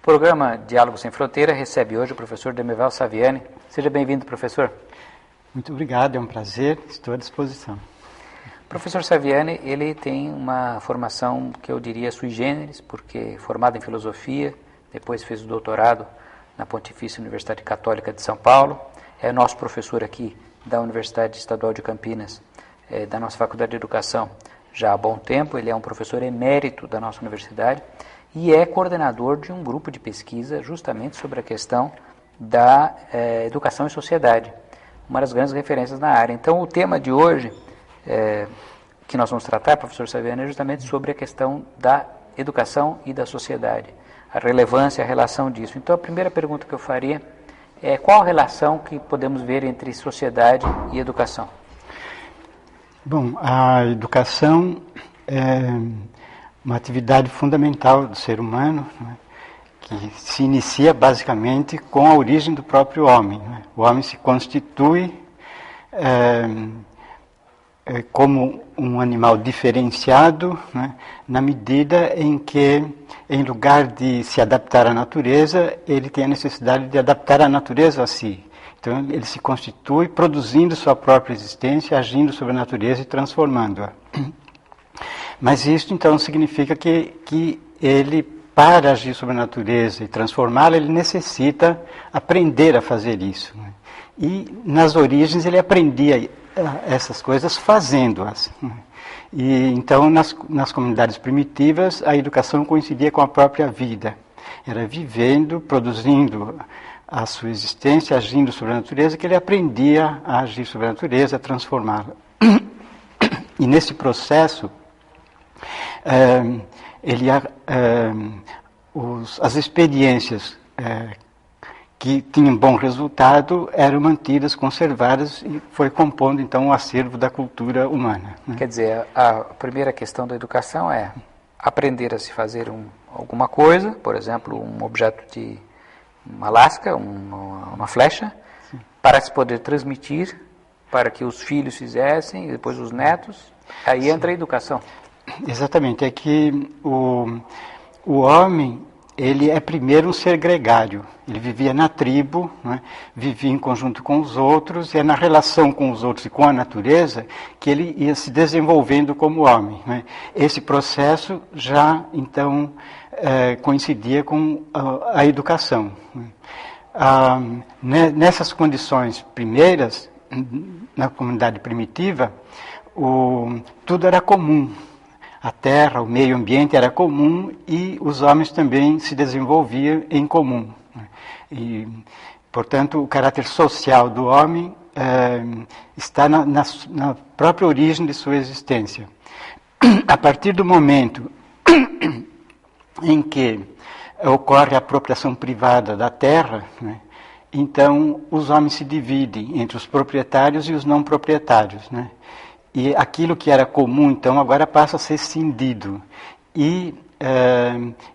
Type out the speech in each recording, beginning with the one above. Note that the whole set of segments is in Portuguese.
O programa Diálogo Sem Fronteira recebe hoje o professor Demerval Saviani. Seja bem-vindo, professor. Muito obrigado, é um prazer, estou à disposição. O professor Saviani, ele tem uma formação que eu diria sui generis, porque formado em filosofia, depois fez o doutorado na Pontifícia Universidade Católica de São Paulo, é nosso professor aqui da Universidade Estadual de Campinas, da nossa Faculdade de Educação já há bom tempo. Ele é um professor emérito da nossa universidade e é coordenador de um grupo de pesquisa justamente sobre a questão da educação e sociedade, uma das grandes referências na área. Então, o tema de hoje, que nós vamos tratar, professor Saviani, é justamente sobre a questão da educação e da sociedade, a relevância, a relação disso. Então, a primeira pergunta que eu faria é qual a relação que podemos ver entre sociedade e educação? Bom, a educação é uma atividade fundamental do ser humano, né, que se inicia basicamente com a origem do próprio homem. Né? O homem se constitui como um animal diferenciado, né, na medida em que, em lugar de se adaptar à natureza, ele tem a necessidade de adaptar a natureza a si. Então, ele se constitui produzindo sua própria existência, agindo sobre a natureza e transformando-a. Mas isso, então, significa que ele, para agir sobre a natureza e transformá-la, ele necessita aprender a fazer isso. Né? E, nas origens, ele aprendia essas coisas fazendo-as. Né? E, então, nas comunidades primitivas, a educação coincidia com a própria vida. Era vivendo, produzindo a sua existência, agindo sobre a natureza, que ele aprendia a agir sobre a natureza, a transformá-la. E nesse processo, as experiências que tinham bom resultado eram mantidas, conservadas, e foi compondo então o acervo da cultura humana. Né? Quer dizer, a primeira questão da educação é aprender a se fazer alguma coisa, por exemplo, um objeto de uma lasca, uma flecha, sim, para se poder transmitir, para que os filhos fizessem, e depois os netos, aí sim, entra a educação. Exatamente, é que o homem, ele é primeiro um ser gregário, ele vivia na tribo, né, vivia em conjunto com os outros, e é na relação com os outros e com a natureza que ele ia se desenvolvendo como homem. Né. Esse processo já, então, coincidia com a educação. Nessas condições primeiras, na comunidade primitiva, tudo era comum. A terra, o meio ambiente era comum e os homens também se desenvolviam em comum. E, portanto, o caráter social do homem está na própria origem de sua existência. A partir do momento em que ocorre a apropriação privada da terra, né, então os homens se dividem entre os proprietários e os não proprietários, né? E aquilo que era comum, então, agora passa a ser cindido. E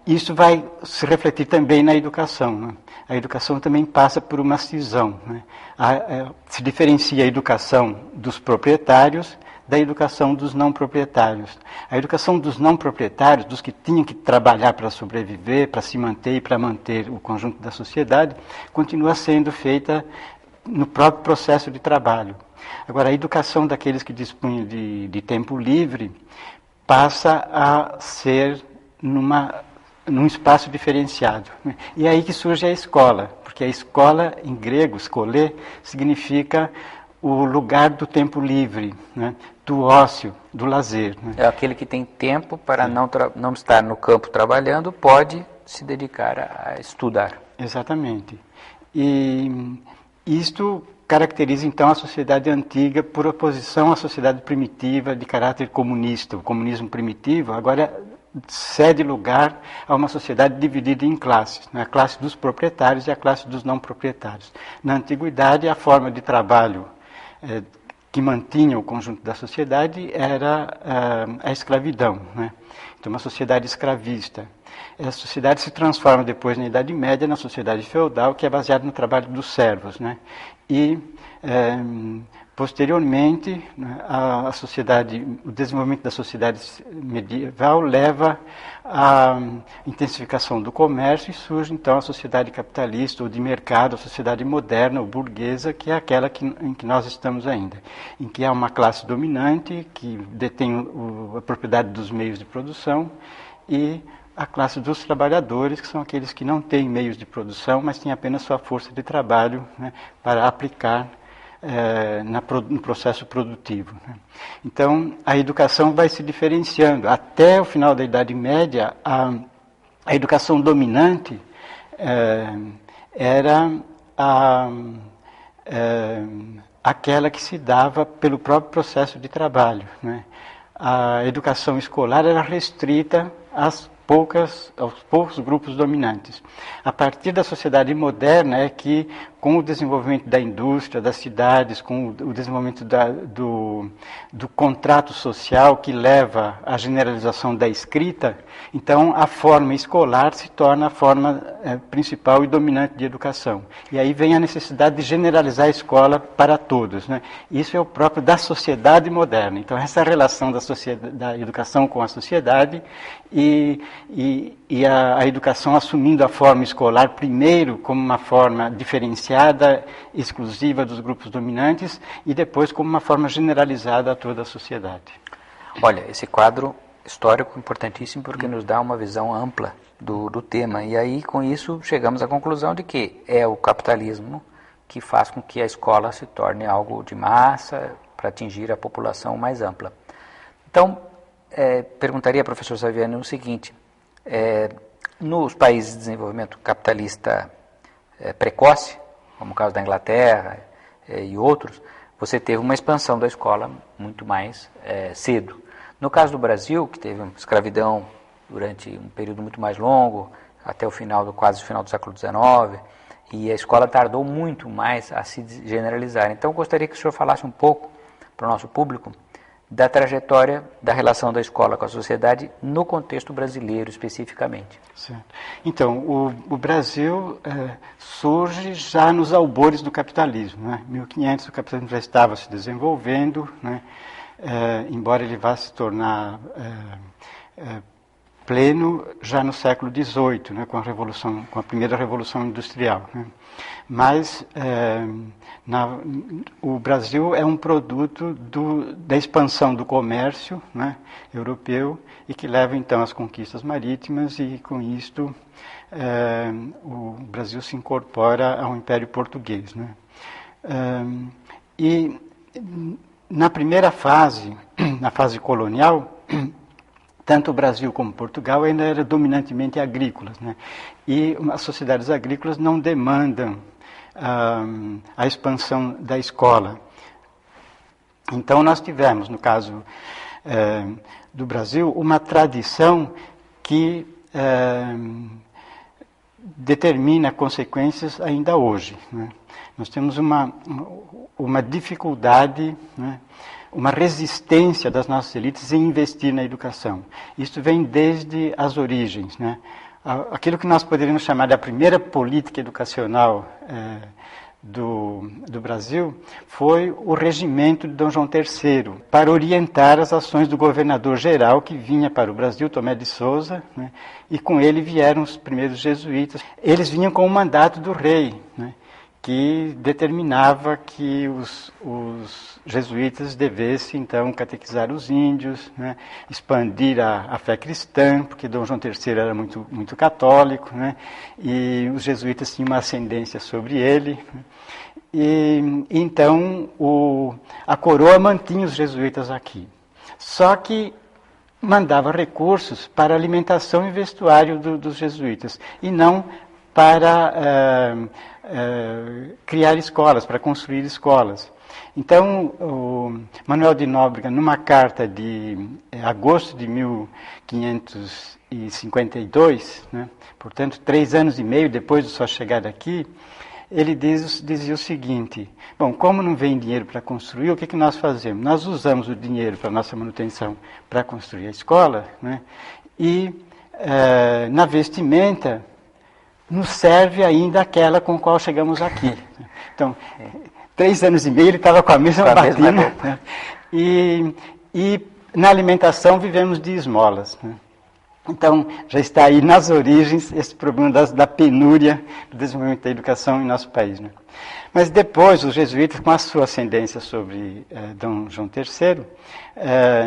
isso vai se refletir também na educação. Né? A educação também passa por uma cisão. Né? Se diferencia a educação dos proprietários da educação dos não proprietários. A educação dos não proprietários, dos que tinham que trabalhar para sobreviver, para se manter e para manter o conjunto da sociedade, continua sendo feita no próprio processo de trabalho. Agora, a educação daqueles que dispunham de tempo livre passa a ser num espaço diferenciado. E é aí que surge a escola, porque a escola, em grego, skolé, significa o lugar do tempo livre, né? Do ócio, do lazer. Né? É aquele que tem tempo para não estar no campo trabalhando, pode se dedicar a estudar. Exatamente. E isto caracteriza então a sociedade antiga por oposição à sociedade primitiva de caráter comunista. O comunismo primitivo agora cede lugar a uma sociedade dividida em classes, né? A classe dos proprietários e a classe dos não proprietários. Na antiguidade, a forma de trabalho que mantinha o conjunto da sociedade era a escravidão, né? Então, uma sociedade escravista. A sociedade se transforma depois, na Idade Média, na sociedade feudal, que é baseada no trabalho dos servos, né? E Posteriormente, né, o desenvolvimento da sociedade medieval leva à intensificação do comércio e surge então a sociedade capitalista ou de mercado, a sociedade moderna ou burguesa, que é aquela em que nós estamos ainda, em que há uma classe dominante que detém a propriedade dos meios de produção e a classe dos trabalhadores, que são aqueles que não têm meios de produção, mas têm apenas sua força de trabalho, né, para aplicar no processo produtivo. Né. Então, a educação vai se diferenciando. Até o final da Idade Média, a educação dominante era aquela que se dava pelo próprio processo de trabalho. Né. A educação escolar era restrita aos poucos grupos dominantes. A partir da sociedade moderna é que, com o desenvolvimento da indústria, das cidades, com o desenvolvimento do contrato social que leva à generalização da escrita, então a forma escolar se torna a forma principal e dominante de educação. E aí vem a necessidade de generalizar a escola para todos. Né? Isso é o próprio da sociedade moderna. Então essa relação da educação com a sociedade e a educação assumindo a forma escolar primeiro como uma forma diferenciada, exclusiva dos grupos dominantes e depois como uma forma generalizada a toda a sociedade. Olha, esse quadro histórico é importantíssimo porque nos dá uma visão ampla do tema e aí com isso chegamos à conclusão de que é o capitalismo que faz com que a escola se torne algo de massa para atingir a população mais ampla. Então, perguntaria ao professor Saviani o seguinte: nos países de desenvolvimento capitalista precoce, como o caso da Inglaterra e outros, você teve uma expansão da escola muito mais cedo. No caso do Brasil, que teve uma escravidão durante um período muito mais longo, até quase o final do século XIX, e a escola tardou muito mais a se generalizar. Então, eu gostaria que o senhor falasse um pouco para o nosso público da trajetória da relação da escola com a sociedade no contexto brasileiro especificamente. Certo. Então, o Brasil surge já nos albores do capitalismo. Né? Em 1500 o capitalismo já estava se desenvolvendo, né? Embora ele vá se tornar pleno já no século XVIII, né? Com a primeira revolução industrial. Né? Mas o Brasil é um produto da expansão do comércio, né, europeu e que leva então às conquistas marítimas e com isto o Brasil se incorpora ao Império Português. Né. E na primeira fase, na fase colonial, tanto o Brasil como Portugal ainda eram dominantemente agrícolas, né? E as sociedades agrícolas não demandam a expansão da escola. Então nós tivemos, no caso do Brasil, uma tradição que determina consequências ainda hoje. Né? Nós temos uma dificuldade, né? Uma resistência das nossas elites em investir na educação. Isso vem desde as origens. Né? Aquilo que nós poderíamos chamar da primeira política educacional do Brasil foi o regimento de Dom João III, para orientar as ações do governador geral que vinha para o Brasil, Tomé de Souza, né? E com ele vieram os primeiros jesuítas. Eles vinham com o mandato do rei, né? Que determinava que os jesuítas devessem, então, catequizar os índios, né, expandir a fé cristã, porque Dom João III era muito, muito católico, né, e os jesuítas tinham uma ascendência sobre ele. Né, e então, a coroa mantinha os jesuítas aqui. Só que mandava recursos para alimentação e vestuário dos jesuítas, e não para criar escolas, para construir escolas. Então, o Manuel de Nóbrega, numa carta de agosto de 1552, né, portanto, 3 anos e meio depois de sua chegada aqui, ele dizia o seguinte: bom, como não vem dinheiro para construir, o que nós fazemos? Nós usamos o dinheiro para nossa manutenção para construir a escola, né, e na vestimenta nos serve ainda aquela com a qual chegamos aqui. Então, 3 anos e meio ele estava com a mesma batina. Né? E na alimentação vivemos de esmolas. Né? Então, já está aí nas origens esse problema da penúria do desenvolvimento da educação em nosso país. Né? Mas depois, os jesuítas, com a sua ascendência sobre Dom João III,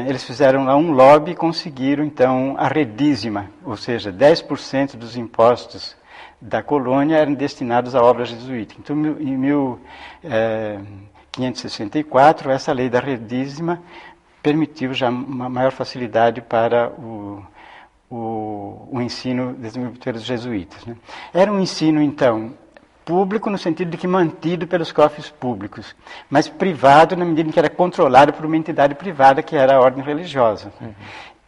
eles fizeram lá um lobby e conseguiram, então, a redízima, ou seja, 10% dos impostos da colônia eram destinados à obra jesuíta. Então, em 1564, essa lei da redízima permitiu já uma maior facilidade para o ensino desenvolvido pelos jesuítas. Né? Era um ensino, então, público no sentido de que mantido pelos cofres públicos, mas privado na medida em que era controlado por uma entidade privada, que era a ordem religiosa. Uhum.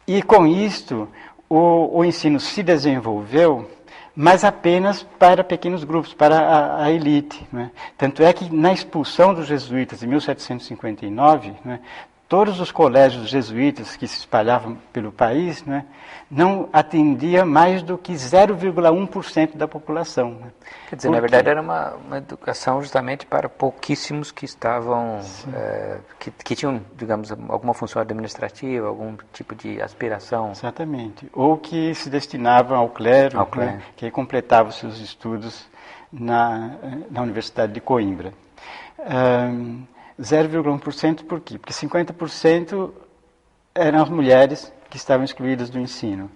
E com isto, o ensino se desenvolveu, mas apenas para pequenos grupos, para a elite. Né? Tanto é que na expulsão dos jesuítas em 1759, né, todos os colégios jesuítas que se espalhavam pelo país, né, não atendia mais do que 0,1% da população. Né? Quer dizer, na verdade era uma educação justamente para pouquíssimos que estavam, que tinham, digamos, alguma função administrativa, algum tipo de aspiração. Exatamente. Ou que se destinavam ao clero, né, que completavam seus estudos na Universidade de Coimbra. 0,1% por quê? Porque 50% eram as mulheres que estavam excluídas do ensino.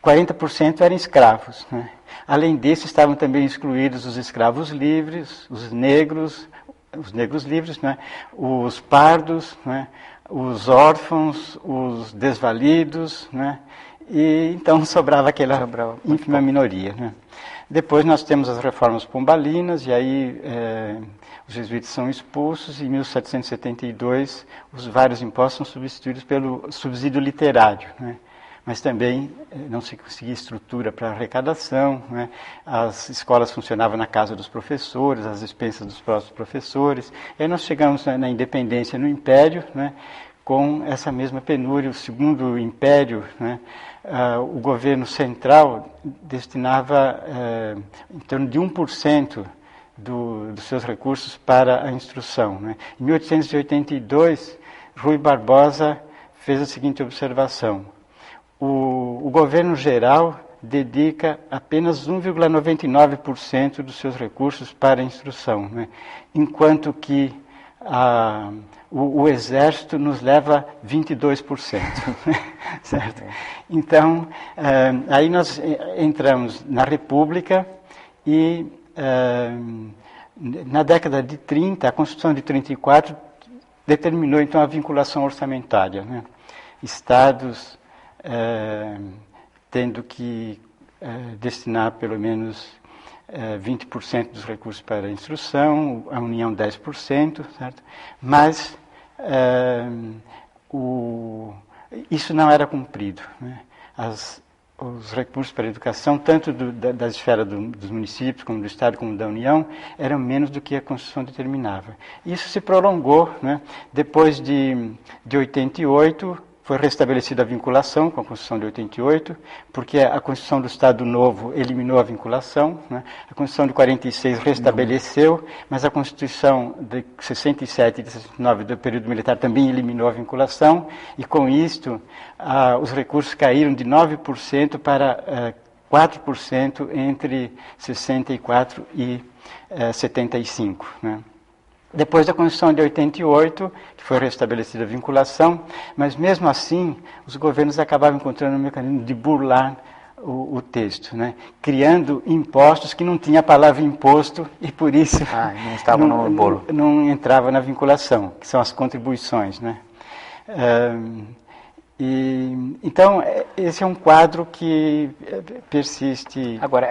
40% eram escravos. Né? Além disso, estavam também excluídos os escravos livres, os negros livres, né? Os pardos, né? Os órfãos, os desvalidos, né? E então sobrava aquela ínfima minoria. Né? Depois nós temos as reformas pombalinas, e aí os jesuítas são expulsos, e em 1772 os vários impostos são substituídos pelo subsídio literário. Né? Mas também não se conseguia estrutura para arrecadação, né? As escolas funcionavam na casa dos professores, às expensas dos próprios professores. E aí nós chegamos na independência no Império, né? Com essa mesma penúria. O Segundo Império, né? O governo central destinava em torno de 1% dos seus recursos para a instrução. Né? Em 1882, Rui Barbosa fez a seguinte observação: o governo geral dedica apenas 1,99% dos seus recursos para a instrução, né? Enquanto que o Exército nos leva 22%. Certo? Então, aí nós entramos na República e na década de 30, a Constituição de 34 determinou então a vinculação orçamentária. Né? Estados tendo que destinar pelo menos 20% dos recursos para a instrução, a União 10%, certo? Mas isso não era cumprido. Né? Os recursos para a educação, tanto da esfera dos municípios, como do Estado, como da União, eram menos do que a Constituição determinava. Isso se prolongou. Né? Depois de 88, foi restabelecida a vinculação com a Constituição de 88, porque a Constituição do Estado Novo eliminou a vinculação, né? A Constituição de 46 restabeleceu, mas a Constituição de 67 e de 69 do período militar também eliminou a vinculação, e com isto os recursos caíram de 9% para 4% entre 64 e 75, né? Depois da Constituição de 88, que foi restabelecida a vinculação, mas mesmo assim os governos acabavam encontrando um mecanismo de burlar o texto, né? Criando impostos que não tinha a palavra imposto e por isso não estavam no bolo. Não entrava na vinculação, que são as contribuições, né? Então, esse é um quadro que persiste. Agora,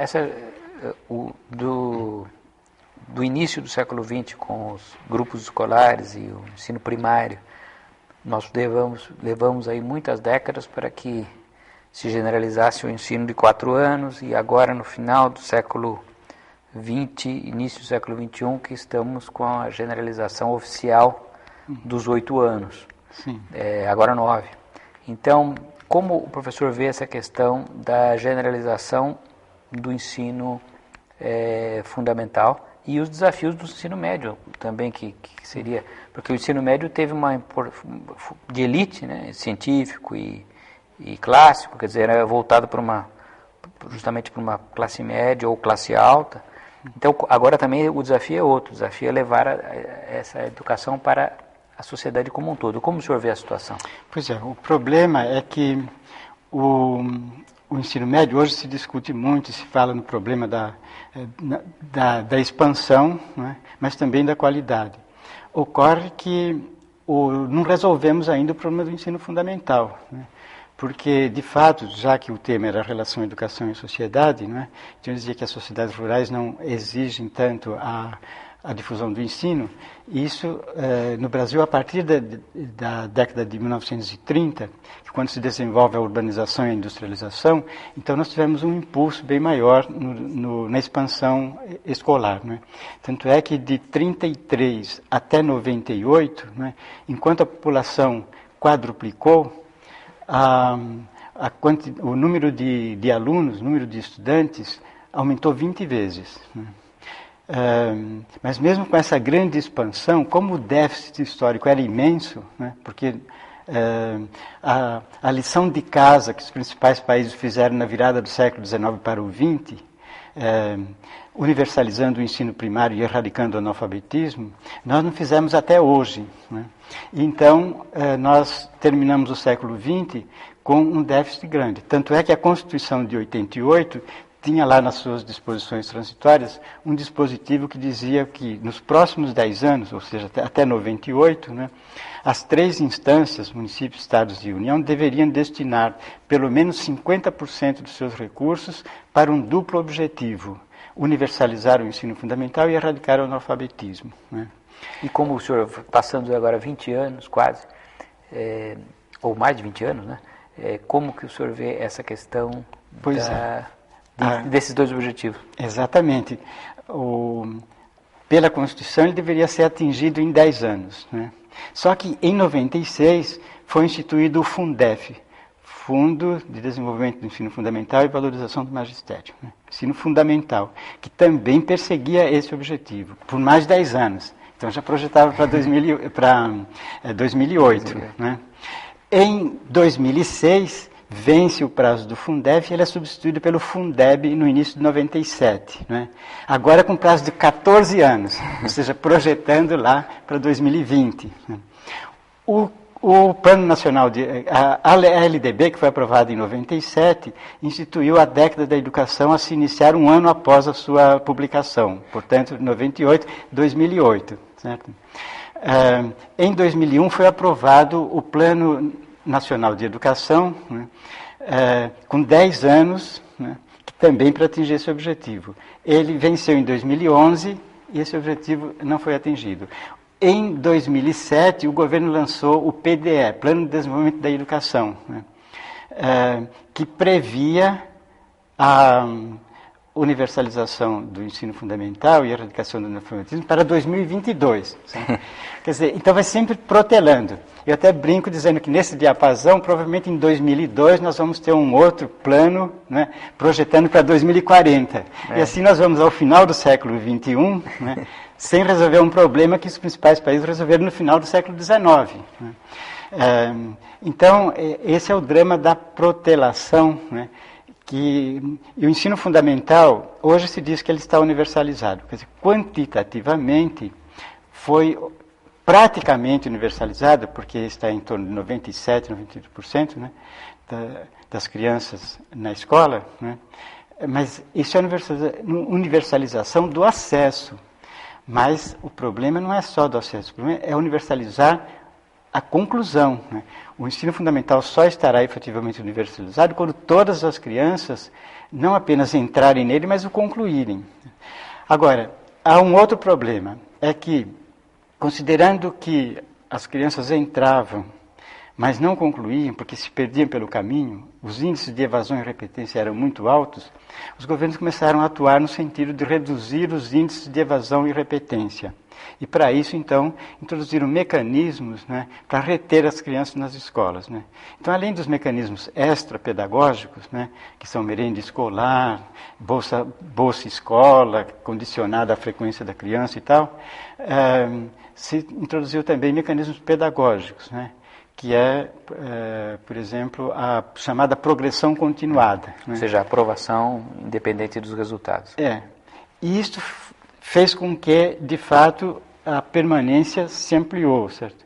do início do século XX, com os grupos escolares e o ensino primário, nós levamos aí muitas décadas para que se generalizasse o ensino de 4 anos, e agora no final do século XX, início do século XXI, que estamos com a generalização oficial dos 8 anos. Sim. Agora 9. Então, como o professor vê essa questão da generalização do ensino fundamental, e os desafios do ensino médio também, que seria... Porque o ensino médio teve de elite, né, científico e clássico, quer dizer, era voltado justamente para uma classe média ou classe alta. Então, agora também o desafio é outro, o desafio é levar essa educação para a sociedade como um todo. Como o senhor vê a situação? Pois é, o problema é que o ensino médio hoje se discute muito, se fala no problema da expansão, né, mas também da qualidade. Ocorre que não resolvemos ainda o problema do ensino fundamental, né, porque, de fato, já que o tema era relação educação e sociedade, né, então eu dizia que as sociedades rurais não exigem tanto a difusão do ensino, e isso no Brasil a partir da década de 1930, que quando se desenvolve a urbanização e a industrialização, então nós tivemos um impulso bem maior na expansão escolar, né? Tanto é que de 33 até 98, né, enquanto a população quadruplicou, o número de alunos, o número de estudantes aumentou 20 vezes, né? Mas mesmo com essa grande expansão, como o déficit histórico era imenso, né, porque a lição de casa que os principais países fizeram na virada do século XIX para o XX, universalizando o ensino primário e erradicando o analfabetismo, nós não fizemos até hoje, né? Então, nós terminamos o século XX com um déficit grande. Tanto é que a Constituição de 88 tinha lá nas suas disposições transitórias um dispositivo que dizia que nos próximos 10 anos, ou seja, até 98, né, as 3 instâncias, municípios, estados e União, deveriam destinar pelo menos 50% dos seus recursos para um duplo objetivo: universalizar o ensino fundamental e erradicar o analfabetismo, né? E como o senhor, passando agora 20 anos quase, ou mais de 20 anos, né, como que o senhor vê essa questão desses dois objetivos? Exatamente. Pela Constituição ele deveria ser atingido em 10 anos, né? Só que em 96 foi instituído o Fundef, Fundo de Desenvolvimento do Ensino Fundamental e Valorização do Magistério, né? Ensino Fundamental, que também perseguia esse objetivo por mais de 10 anos. Então já projetava para 2008. Né? Em 2006, vence o prazo do Fundef e ele é substituído pelo Fundeb no início de 97. Né? Agora com prazo de 14 anos, ou seja, projetando lá para 2020. Né? O Plano Nacional a LDB, que foi aprovada em 97, instituiu a década da educação a se iniciar um ano após a sua publicação, portanto, 98, 2008. Certo? Em 2001 foi aprovado o Plano Nacional de Educação, né, com 10 anos, né, também para atingir esse objetivo. Ele venceu em 2011 e esse objetivo não foi atingido. Em 2007, o governo lançou o PDE, Plano de Desenvolvimento da Educação, né, que previa a universalização do ensino fundamental e a erradicação do analfabetismo para 2022. Quer dizer, então vai sempre protelando. Eu até brinco dizendo que nesse diapasão, provavelmente em 2002, nós vamos ter um outro plano, né, projetando para 2040. E assim nós vamos ao final do século XXI, né, sem resolver um problema que os principais países resolveram no final do século XIX. Né. Então, esse é o drama da protelação, né, e o ensino fundamental, hoje se diz que ele está universalizado. Quer dizer, quantitativamente, foi praticamente universalizado, porque está em torno de 97%, 98%, né, das crianças na escola, né, mas isso é universalização do acesso. Mas o problema não é só do acesso, o problema é universalizar a conclusão, né? O ensino fundamental só estará efetivamente universalizado quando todas as crianças não apenas entrarem nele, mas o concluírem. Agora, há um outro problema, é que, considerando que as crianças entravam, mas não concluíam, porque se perdiam pelo caminho, os índices de evasão e repetência eram muito altos, os governos começaram a atuar no sentido de reduzir os índices de evasão e repetência. E para isso, então, introduziram mecanismos, né, para reter as crianças nas escolas, né. Então, além dos mecanismos extrapedagógicos, né, que são merenda escolar, bolsa escola, condicionada à frequência da criança e tal, se introduziu também mecanismos pedagógicos, né, que por exemplo, a chamada progressão continuada. Né? Ou seja, a aprovação independente dos resultados. E isso fez com que, de fato, a permanência se ampliou, certo?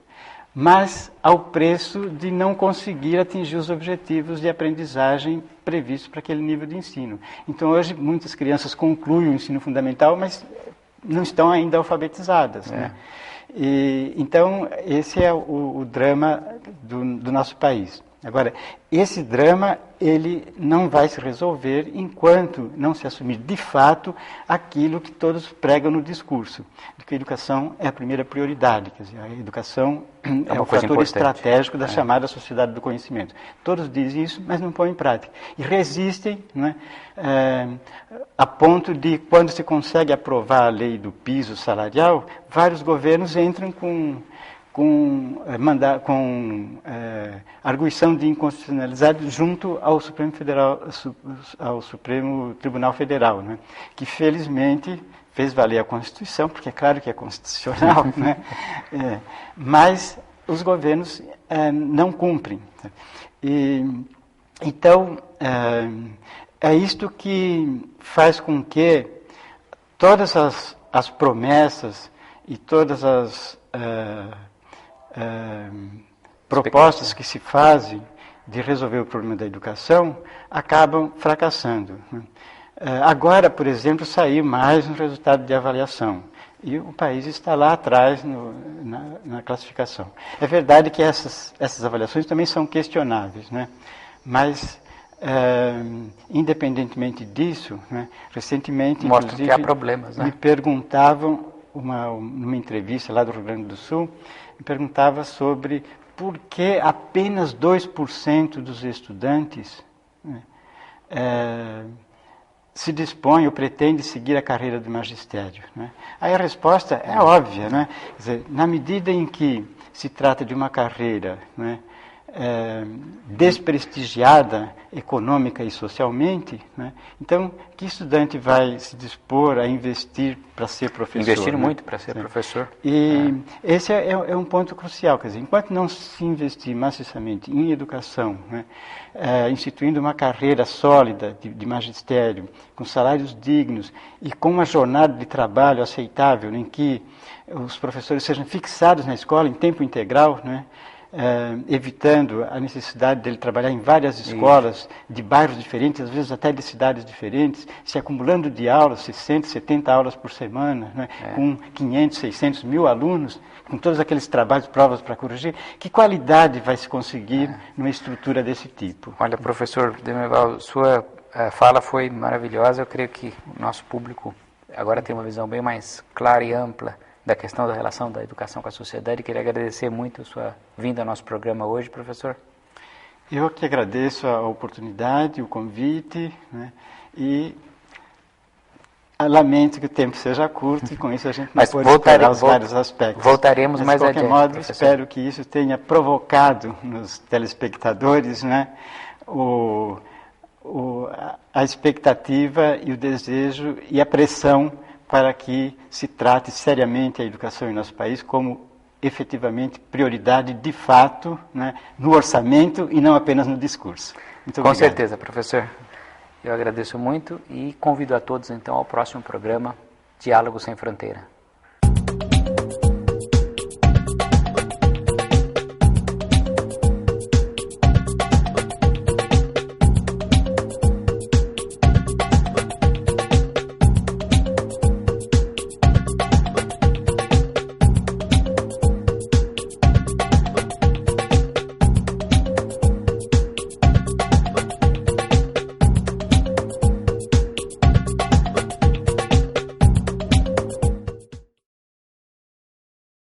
Mas ao preço de não conseguir atingir os objetivos de aprendizagem previstos para aquele nível de ensino. Então, hoje, muitas crianças concluem o ensino fundamental, mas não estão ainda alfabetizadas, né? Então, esse é o drama do nosso país. Agora, esse drama, ele não vai se resolver enquanto não se assumir de fato aquilo que todos pregam no discurso, de que a educação é a primeira prioridade, quer dizer, a educação é um fator estratégico da chamada sociedade do conhecimento. Todos dizem isso, mas não põem em prática. E resistem, né, a ponto de, quando se consegue aprovar a lei do piso salarial, vários governos entram com arguição de inconstitucionalidade junto ao Supremo Tribunal Federal, né, que felizmente fez valer a Constituição, porque é claro que é constitucional, né, mas os governos não cumprem. Então, é isto que faz com que todas as promessas e todas as propostas que se fazem de resolver o problema da educação acabam fracassando. Agora, por exemplo, saiu mais um resultado de avaliação e o país está lá atrás na classificação. É verdade que essas avaliações também são questionáveis, né? Mas, independentemente disso, né, recentemente, mostra que há problemas, né? Me perguntavam, numa entrevista lá do Rio Grande do Sul, me perguntava sobre por que apenas 2% dos estudantes, né, se dispõe ou pretende seguir a carreira de magistério, né? Aí a resposta é óbvia, né? Quer dizer, na medida em que se trata de uma carreira, né, desprestigiada econômica e socialmente, né? Então, que estudante vai se dispor a investir para ser professor? Investir, né? Muito para ser professor. E esse é um ponto crucial, quer dizer, enquanto não se investir maciçamente em educação, né, instituindo uma carreira sólida de magistério, com salários dignos e com uma jornada de trabalho aceitável, em que os professores sejam fixados na escola em tempo integral, né, evitando a necessidade dele trabalhar em várias escolas de bairros diferentes, às vezes até de cidades diferentes, se acumulando de aulas, 60, 70 aulas por semana, né, com 500, 600 mil alunos, com todos aqueles trabalhos, provas para corrigir. Que qualidade vai se conseguir numa estrutura desse tipo? Olha, professor Demerval, sua fala foi maravilhosa. Eu creio que o nosso público agora tem uma visão bem mais clara e ampla da questão da relação da educação com a sociedade. Queria agradecer muito a sua vinda ao nosso programa hoje, professor. Eu que agradeço a oportunidade, o convite, né, e lamento que o tempo seja curto e com isso a gente não pode explorar os vários aspectos. Voltaremos mais adiante. De qualquer modo, espero que isso tenha provocado nos telespectadores, né, a expectativa e o desejo e a pressão para que se trate seriamente a educação em nosso país como efetivamente prioridade de fato, né, no orçamento e não apenas no discurso. Muito obrigado. Com certeza, professor. Eu agradeço muito e convido a todos então ao próximo programa Diálogo Sem Fronteira.